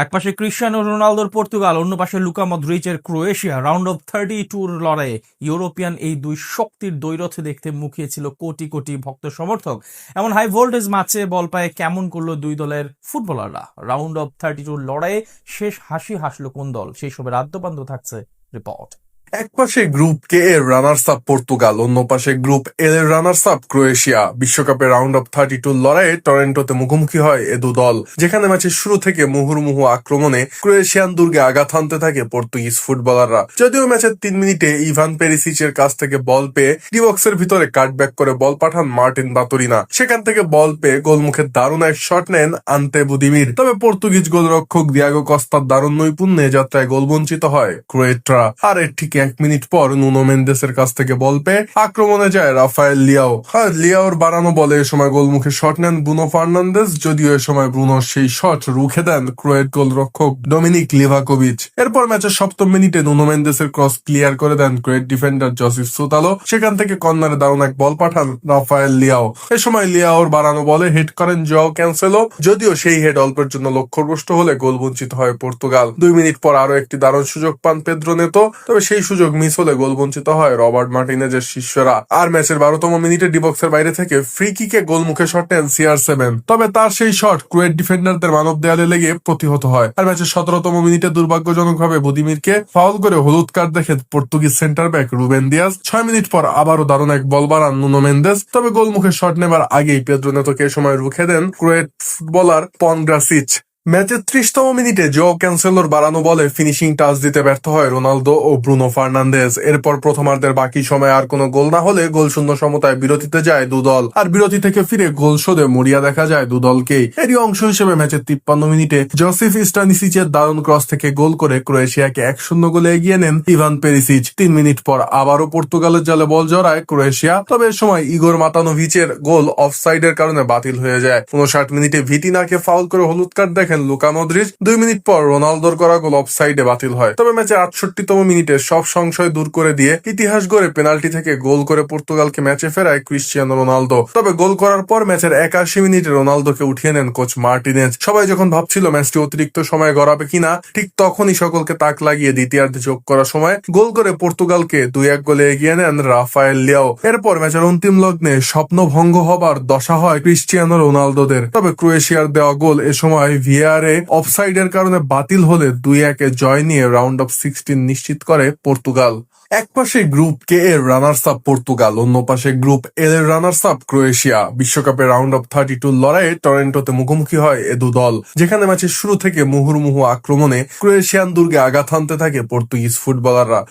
একপাশে ক্রিস্টিয়ানো রোনালদোর পর্তুগাল, অন্য পাশে লুকা মদ্রিচের ক্রোয়েশিয়া রাউন্ড অফ 32 লড়াইয়ে ইউরোপিয়ান এই দুই শক্তির দ্বৈরথ দেখতে মুখিয়েছিল কোটি কোটি ভক্ত সমর্থক। এমন হাই ভোল্টেজ ম্যাচে বল পায়ে কেমন করলো দুই দলের ফুটবলাররা? রাউন্ড অফ 32 লড়াইয়ে শেষ হাসি হাসলো কোন দল? সেই সবের আদ্যপান্ত থাকছে রিপোর্ট। একপাশে গ্রুপ কে এর রানার্স আপ পর্তুগাল, অন্য পাশে গ্রুপ এল এর রানার্স আপ ক্রোয়েশিয়া। বিশ্বকাপের রাউন্ড অফ 32 লড়াইয়ে টরেন্টোতে মুখোমুখি হয় এ দু দল, যেখানে ম্যাচের শুরু থেকে মুহুর্মুহু আক্রমণে ক্রোয়েশিয়ান দুর্গে আঘাত হানতে থাকে পর্তুগিজ ফুটবলাররা। যদিও ম্যাচের 3 মিনিটে ইভান পেরিসিচের কাছ থেকে বল পেয়ে ডি বক্সের ভিতরে কাটব্যাক করে বল পাঠান মার্টিন বাতুরিনা। সেখান থেকে বল পেয়ে গোলমুখে দারুণ এক শট নেন আন্তে বুদিমির। তবে পর্তুগিজ গোলরক্ষক দিয়াগো কস্তার দারুণ নৈপুণ্যে যাত্রায় গোল বঞ্চিত হয় ক্রোয়েটরা। আর এর ঠিক 1 মিনিট পর নুনো মেন্দেসের কাছ থেকে বল পেয়ে আক্রমণে যায় রাফায়েল লিয়াও। আর লিয়াওর বাড়ানো বলে এ সময় গোলমুখে শট নেন ব্রুনো ফার্নান্দেজ, যদিও এ সময় ব্রুনোর সেই শট রুখে দেন ক্রোয়েট গোলরক্ষক ডমিনিক লিভাকোভিচ। এরপর ম্যাচের 7ম মিনিটে নুনো মেন্দেসের ক্রস ক্লিয়ার করে দেন ক্রোয়েট ডিফেন্ডার জসিফ সুতালো। সেখান থেকে কর্নারে দারুণ এক বল পাঠান রাফায়েল লিয়াও। এ সময় লিয়াওর বাড়ানো বলে হেড করেন জোয়াও ক্যান্সেলো, যদিও সেই হেড অল্পের জন্য লক্ষ্যভ্রষ্ট হলে গোল বঞ্চিত হয় পর্তুগাল। 2 মিনিট পর আরো একটি দারুণ সুযোগ পান পেদ্রো নেতো, তবে সেই সুযোগ মিস হলে গোল বঞ্চিত হয় রবার্ট মার্টিনেজের শিষ্যরা। আর ম্যাচের 12তম মিনিটে ডিবক্সের বাইরে থেকে ফ্রি কিকে গোল মুখে শট নেন CR7, তবে তার সেই শট ক্রোয়েট ডিফেন্ডারদের মানব দেয়ালে লেগে প্রতিহত হয়। আর ম্যাচের 17তম মিনিটে দুর্ভাগ্যজনকভাবে বুদিমিরকে ফাউল করে হলুদ কার্ড দেখে Portuguese centre back Ruben Diaz. 6 minute পর আবারও দারুণ এক বল বাড়ান নুনো মেন্দেস, তবে গোল মুখে শট নেবার আগেই পেদ্রো নেতোকে এ সময় রুখে দেন ক্রোয়েট ফুটবলার পনগ্রাসিচ। ম্যাচের 30তম মিনিটে জোয়াও ক্যান্সেলোর বাড়ানো বলে ফিনিশিং টাচ দিতে ব্যর্থ হয় রোনালদো ও ব্রুনো ফার্নান্দেজ। এরপর প্রথমার্ধের বাকি সময় আর কোনো গোল না হলে গোলশূন্য সমতায় বিরতিতে যায় দুদল। আর বিরতি থেকে ফিরে গোল শোধে মরিয়া দেখা যায় দুদলকেই। এরই অংশ হিসেবে ম্যাচের 53 মিনিটে জসিফ স্টানিসিচের দারুণ ক্রস থেকে গোল করে ক্রোয়েশিয়াকে 1-0 গোলে এগিয়ে নেন ইভান পেরিসিচ। 3 মিনিট পর আবারও পর্তুগালের জালে বল জড়ায় ক্রোয়েশিয়া, তবে এ সময় ইগোর মাতানোভিচের গোল অফসাইডের কারণে বাতিল হয়ে যায়। 59 মিনিটে ভিতিনাকে ফাউল করে হলুদ কার্ড দেখেন লুকা মদ্রিচ। 2 মিনিট পর রোনালদোর করা গোল অফসাইডে বাতিল হয়। তবে ম্যাচের 68তম মিনিটে সব সংশয় দূর করে দিয়ে ইতিহাস গড়ে পেনাল্টি থেকে গোল করে পর্তুগালকে ম্যাচে ফেরায় ক্রিস্টিয়ানো রোনালদো। তবে গোল করার পর ম্যাচের 81 মিনিটে রোনালদোকে উঠিয়ে নেন কোচ মার্টিনেজ। সবাই যখন ভাবছিল ম্যাচটি অতিরিক্ত সময় গড়াবে কিনা, ঠিক তখনই সকলকে তাক লাগিয়ে দ্বিতীয়ার্ধে যোগ করার সময় গোল করে পর্তুগালকে 2-1 গোলে এগিয়ে নেন রাফায়েল লিয়াও। এরপর ম্যাচের অন্তিম লগ্নে স্বপ্নভঙ্গ হবার দশা হয় ক্রিস্টিয়ানো রোনালদোদের। তবে ক্রোয়েশিয়ার দেওয়া গোল এ সময় ভিআর অফসাইডের কারণে বাতিল হলে 2-1 জয় নিয়ে রাউন্ড অফ 16 নিশ্চিত করে পর্তুগাল। একপাশে গ্রুপ কে এর রানার্স আপ পর্তুগাল, অন্য পাশে গ্রুপ এল এর রানার্স আপ ক্রোয়েশিয়া। বিশ্বকাপের রাউন্ড অফ 32 লড়াইয়ে টরেন্টোতে মুখোমুখি হয় এ দু দল, যেখানে ম্যাচের শুরু থেকে মুহুর্মুহু আক্রমণে ক্রোয়েশিয়ান দুর্গে আঘাত হানতে থাকে পর্তুগিজ ফুটবলাররা।